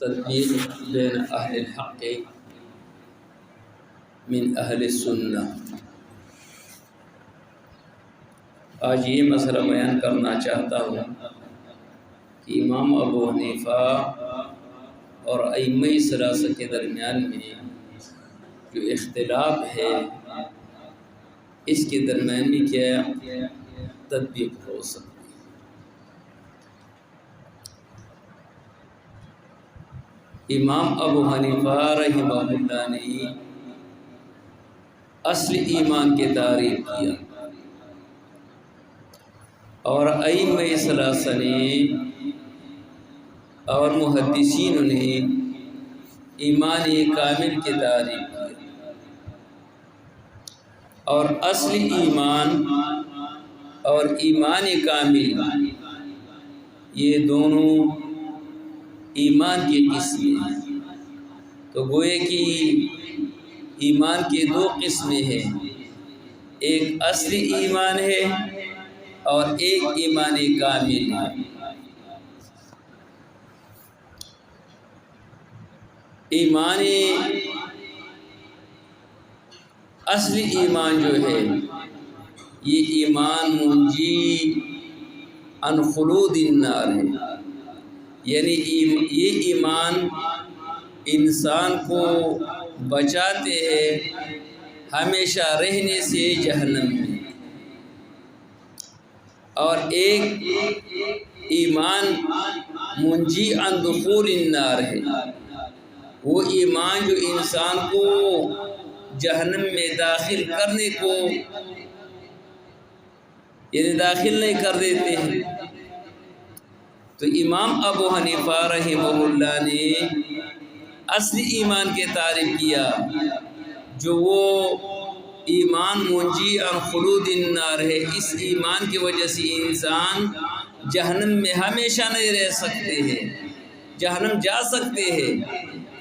تطبیق بین اہل الحق من اہل السنہ۔ آج یہ مسئلہ بیان کرنا چاہتا ہوں کہ امام ابو حنیفہ اور ائمہ ثلاثہ کے درمیان میں جو اختلاف ہے اس کے درمیان میں کیا تطبیق ہو سکتی ہے۔ امام ابو حنیفہ رحمہ اللہ نے اصل ایمان کی تعریف کیا اور ائمہ ثلاثہ نے اور محدثین نے ایمان کامل کی تعریف کی، اور اصل ایمان اور ایمان کامل یہ دونوں ایمان کی قسمیں ہیں۔ تو گوئے کہ ایمان کی دو قسمیں ہیں، ایک اصلی ایمان ہے اور ایک ایمان کامل ہے۔ ایمان اصلی ایمان جو ہے یہ ایمان منجی عن خلود النار ہے، یعنی یہ ایمان انسان کو بچاتے ہیں ہمیشہ رہنے سے جہنم میں، اور ایک ایمان منجی عن دخول النار ہے، وہ ایمان جو انسان کو جہنم میں داخل کرنے کو یعنی داخل نہیں کر دیتے ہیں۔ تو امام ابو حنیفہ رحمہ اللہ نے اصلی ایمان کی تعریف کیا جو وہ ایمان منجی عن خلود النار ہے۔ اس ایمان کی وجہ سے انسان جہنم میں ہمیشہ نہیں رہ سکتے ہیں، جہنم جا سکتے ہیں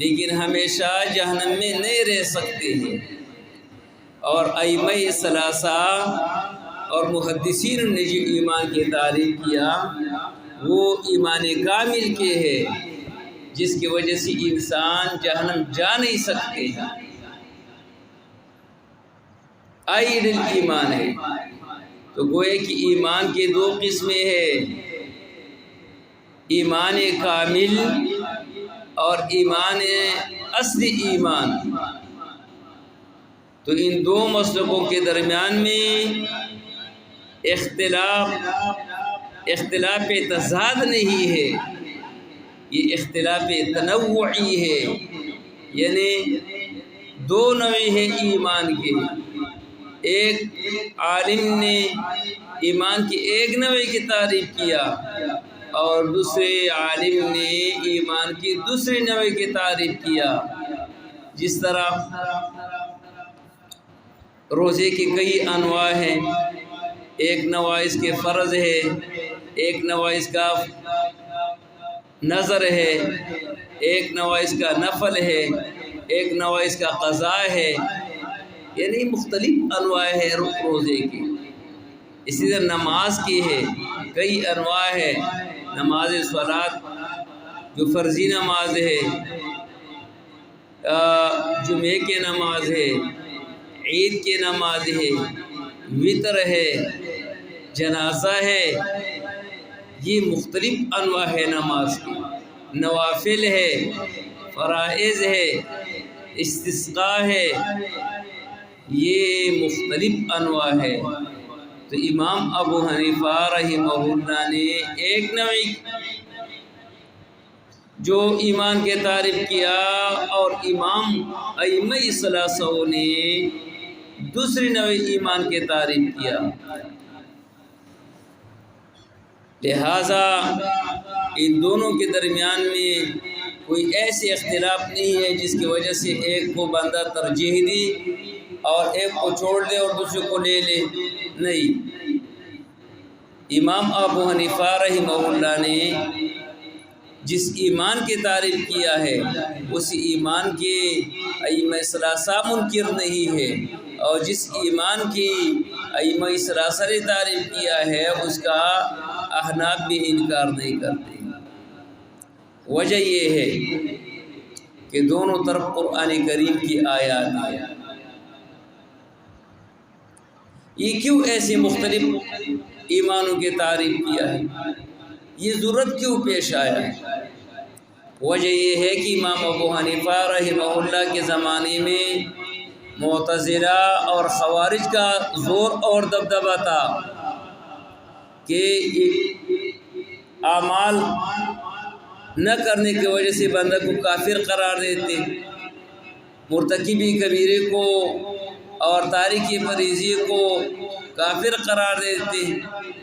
لیکن ہمیشہ جہنم میں نہیں رہ سکتے ہیں۔ اور ائمہ ثلاثہ اور محدثین نے جو ایمان کی تعریف کیا وہ ایمان کامل کے ہے، جس کی وجہ سے انسان جہنم جا نہیں سکتے، آئیڈل ایمان ہے۔ تو گوئے کہ ایمان کی دو قسمیں ہیں، ایمان کامل اور ایمان اصلی ایمان۔ تو ان دو مسلکوں کے درمیان میں اختلاف تضاد نہیں ہے، یہ اختلاف تنوعی ہے، یعنی دو نوع ہے ایمان کے۔ ایک عالم نے ایمان کی ایک نوع کی تعریف کیا اور دوسرے عالم نے ایمان کی دوسری نوع کی تعریف کیا۔ جس طرح روزے کی کئی انواع ہیں، ایک نوع اس کے فرض ہے، ایک نوع اس کا نظر ہے، ایک نوع اس کا نفل ہے، ایک نوع اس کا قضاء ہے، یعنی مختلف انواع ہے روزے کی۔ اسی طرح نماز کی ہے، کئی انواع ہے، نماز صلات جو فرضی نماز ہے، جمعے کی نماز ہے، عید کی نماز ہے، وطر ہے، جنازہ ہے، یہ مختلف انواع ہے نماز کی۔ نوافل ہے، فرائض ہے، استسقاء ہے، یہ مختلف انواع ہے۔ تو امام ابو حنیفہ رحمہ اللہ نے ایک نوع جو ایمان کی تعریف کیا اور امام ائمہ ثلاثہ نے دوسری نوع ایمان کی تعریف کیا۔ لہذا ان دونوں کے درمیان میں کوئی ایسی اختلاف نہیں ہے جس کی وجہ سے ایک کو بندہ ترجیح دی اور ایک کو چھوڑ دے اور دوسرے کو لے لے، نہیں۔ امام ابو حنیفہ رحمہ اللہ نے جس ایمان کی تعریف کیا ہے اس ایمان کے ائمہ ثلاثہ منکر نہیں ہے، اور جس ایمان کی ائمہ ثلاثہ نے تعریف کیا ہے اس کا احناف بھی انکار نہیں کرتے۔ وجہ یہ ہے کہ دونوں طرف قرآن کریم کی آیات ہیں۔ یہ کیوں ایسے مختلف ایمانوں کی تعریف کیا ہے؟ یہ ضرورت کیوں پیش آیا ہے؟ وجہ یہ ہے کہ امام ابو حنیفہ رحمہ اللہ کے زمانے میں معتزلہ اور خوارج کا زور اور دبدبہ تھا کہ اعمال نہ کرنے کی وجہ سے بندہ کو کافر قرار دیتے، مرتکبی کبیرے کو اور تارک فریضے کو کافر قرار دیتے،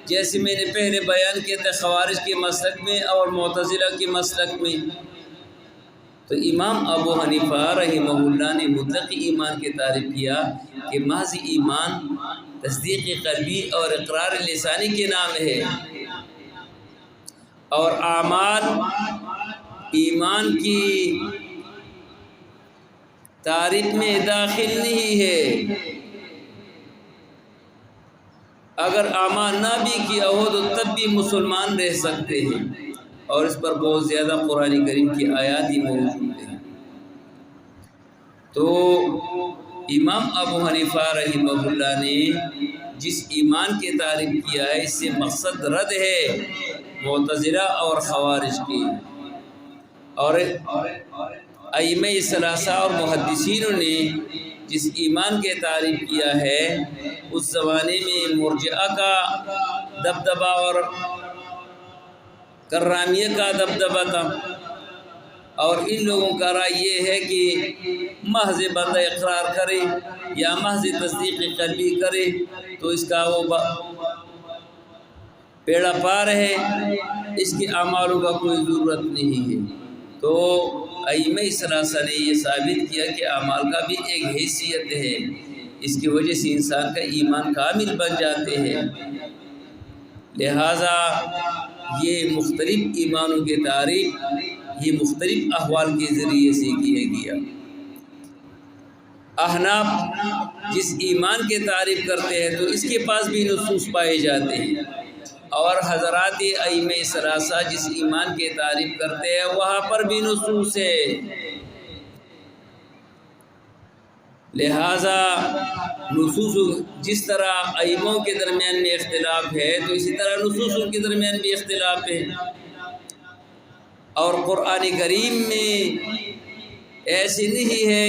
جیسے میں نے پہلے بیان کیا تھا خوارج کے مسلک میں اور معتزلہ کے مسلک میں۔ تو امام ابو حنیفہ رحمہ اللہ نے مطلق ایمان کی تعریف کیا کہ محض ایمان تصدیق قلبی اور اقرار لسانی کے نام ہے، اور اعمال ایمان کی تعریف میں داخل نہیں ہے۔ اگر اعمال نہ بھی کیا ہو تو تب بھی مسلمان رہ سکتے ہیں، اور اس پر بہت زیادہ قرآن کریم کی آیات ہی موجود ہیں۔ تو امام ابو حنیفہ رحمہ اللہ نے جس ایمان کی تعریف کیا ہے، اس سے مقصد رد ہے معتزلہ اور خوارج کی، اور ائمہ ثلاثہ اور محدثینوں نے جس ایمان کی تعریف کیا ہے اس زمانے میں مرجئہ کا دبدبہ اور کرامیہ کا دبدبہ تھا، اور ان لوگوں کا رائے یہ ہے کہ محض بندہ اقرار کرے یا محض تصدیق قلبی کرے تو اس کا وہ بیڑا پار ہے، اس کے اعمالوں کا کوئی ضرورت نہیں ہے۔ تو ائمہ ثلاثہ نے یہ ثابت کیا کہ اعمال کا بھی ایک حیثیت ہے، اس کی وجہ سے انسان کا ایمان کامل بن جاتے ہیں۔ لہٰذا یہ مختلف ایمانوں کی تعریف یہ مختلف احوال کے ذریعے سے کیا گیا۔ احناف جس ایمان کی تعریف کرتے ہیں تو اس کے پاس بھی نصوص پائے جاتے ہیں، اور حضرات ائمہ ثلاثہ جس ایمان کی تعریف کرتے ہیں وہاں پر بھی نصوص ہے۔ لہٰذا نصوص جس طرح ائموں کے درمیان میں اختلاف ہے تو اسی طرح نصوصوں کے درمیان بھی اختلاف ہے، اور قرآن کریم میں ایسے نہیں ہے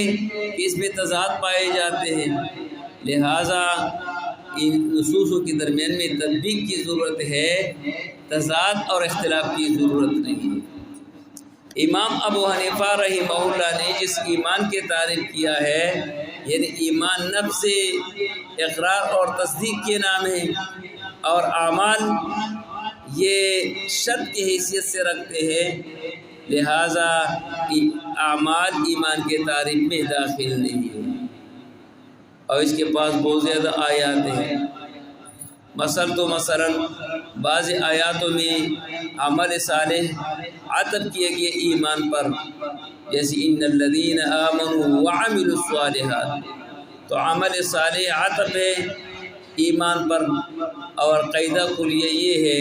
کہ اس میں تضاد پائے جاتے ہیں، لہٰذا ان نصوصوں کے درمیان میں تطبیق کی ضرورت ہے، تضاد اور اختلاف کی ضرورت نہیں ہے۔ امام ابو حنیفہ رحمہ اللہ نے جس ایمان کی تعریف کیا ہے، یعنی ایمان نفس اقرار اور تصدیق کے نام ہے، اور اعمال یہ شرط کی حیثیت سے رکھتے ہیں، لہٰذا اعمال ایمان کے تعریف میں داخل نہیں ہے، اور اس کے پاس بہت زیادہ آیات ہیں۔ مثلا بعض آیاتوں میں عمل صالح عطف کیے گئے ایمان پر، جیسے ان الذین آمنوا وعملوا الصالحات، تو عمل صالح عطف ہے ایمان پر، اور قاعدہ کلیہ یہ ہے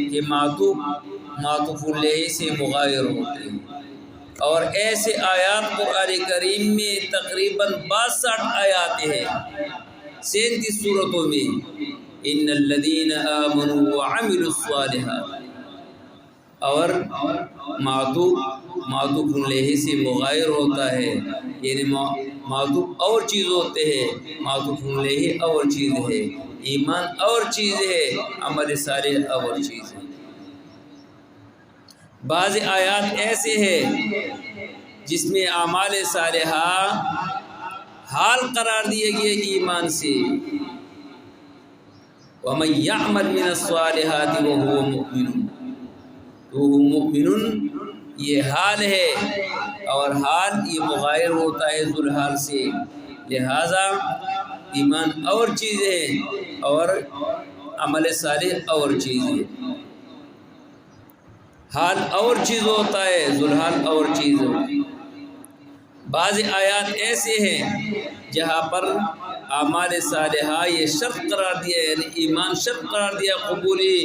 کہ معطوف علیہ سے مغایر ہوتے ہیں، اور ایسے آیات قرآن کریم میں تقریباً 62 آیات ہیں 37 صورتوں میں، ان الذین آمنوا وعملوا الصالحات، اور معطوف علیہ سے مغایر ہوتا ہے، یعنی معطوف اور چیز ہوتے ہیں، معطوف علیہ اور چیز ہے، ایمان اور چیز ہے، عمل صالح اور چیز ہے۔ بعض آیات ایسے ہیں جس میں اعمال صالحہ حال قرار دیے گئے ایمان سے، وَمَن يَعْمَلْ مِنَ الصَّالِحَاتِ وَهُوَ مُؤْمِنٌ، تو وہ مؤمنٌ یہ حال ہے، اور حال یہ مغایر ہوتا ہے ذوالحال سے، لہٰذا ایمان اور چیز ہے اور عمل صالح اور چیز ہے، حال اور چیز ہوتا ہے، ذوالحال اور چیز ہوتی ہے۔ بعض آیات ایسے ہیں جہاں پر اعمال صالحہ یہ شرط قرار دیا، یعنی ایمان شرط قرار دیا قبولی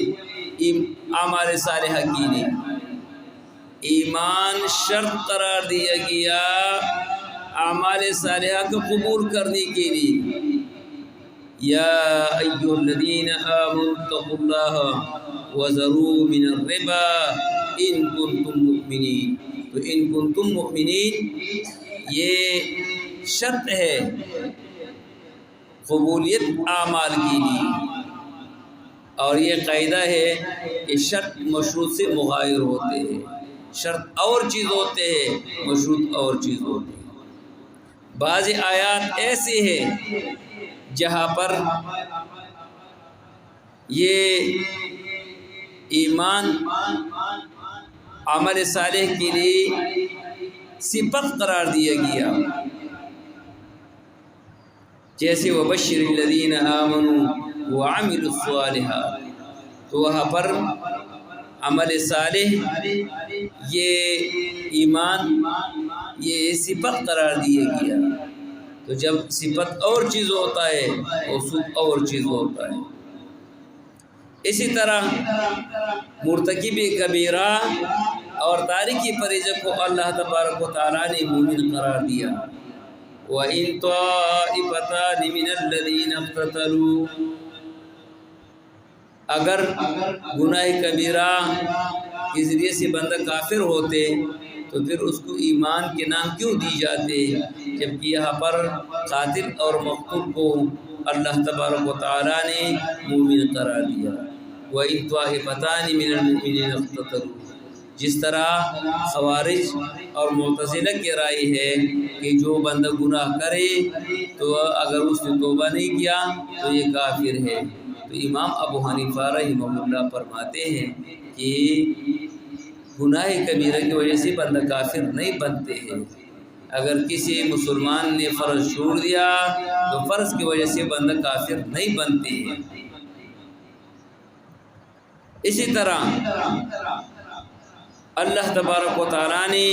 اعمال صالحہ کی نہیں، ایمان شرط قرار دیا گیا اعمال صالحہ کو قبول کرنے کے لیے۔ یا ایھا الذین آمنوا اتقوا اللہ وذروا من الربا ان کنتم مؤمنین۔ تو ان کنتم مؤمنین یہ شرط ہے قبولیت اعمال کے لیے، اور یہ قاعدہ ہے کہ شرط مشروط سے مغایر ہوتے ہیں، شرط اور چیز ہوتے ہیں، مشروط اور چیز ہوتے ہیں۔ بعض آیات ایسے ہیں جہاں پر یہ ایمان عمل صالح کے لیے صفت قرار دیا گیا، جیسے وبشر الذین آمنوا وعملوا الصالحات، تو وہاں پر عمل صالح یہ ایمان یہ صفت قرار دیا گیا۔ تو جب صفت اور چیز ہوتا ہے موصوف اور چیز ہوتا ہے۔ اسی طرح مرتکب کبیرہ اور تارک فریضہ کو اللہ تبارک و تعالیٰ نے مومن قرار دیا۔ وَإِن طَائِفَتَانِ مِنَ الَّذِينَ اقْتَتَلُوا، اگر گناہ کبیرہ کے ذریعے سے بندہ کافر ہوتے تو پھر اس کو ایمان کے نام کیوں دی جاتے، جبکہ یہاں پر قاتل اور مقتول کو اللہ تبارک و تعالیٰ نے مومن قرار دیا۔ وَإِن طَائِفَتَانِ مِنَ الْمُؤْمِنِينَ اقْتَتَلُوا، جس طرح خوارج اور معتزلہ کی رائے ہے کہ جو بندہ گناہ کرے تو اگر اس نے توبہ نہیں کیا تو یہ کافر ہے، تو امام ابو حنیفہ رحمہ اللہ فرماتے ہیں کہ گناہ کبیرہ کی وجہ سے بندہ کافر نہیں بنتے ہیں۔ اگر کسی مسلمان نے فرض چھوڑ دیا تو فرض کی وجہ سے بندہ کافر نہیں بنتے ہیں۔ اسی طرح اللہ تبارک و تعالیٰ نے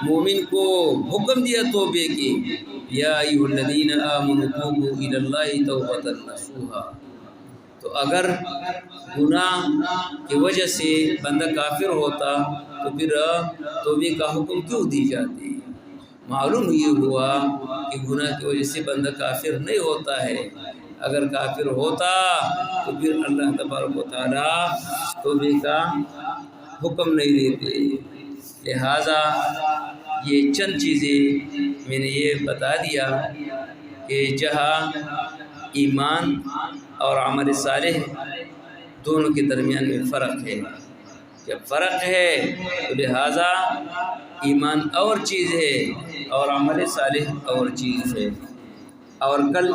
مومن کو حکم دیا توبے کے، یا ایھا الذین آمنوا توبوا الی اللہ توبۃ نصوحا۔ تو اگر گناہ کی وجہ سے بندہ کافر ہوتا تو پھر توبے کا حکم کیوں دی جاتی؟ معلوم یہ ہوا کہ گناہ کی وجہ سے بندہ کافر نہیں ہوتا ہے۔ اگر کافر ہوتا تو پھر اللہ تبارک و تعالیٰ توبے کا حکم نہیں دیتے۔ لہٰذا یہ چند چیزیں میں نے یہ بتا دیا کہ جہاں ایمان اور عمل صالح دونوں کے درمیان میں فرق ہے، جب فرق ہے تو لہٰذا ایمان اور چیز ہے اور عمل صالح اور چیز ہے۔ اور کل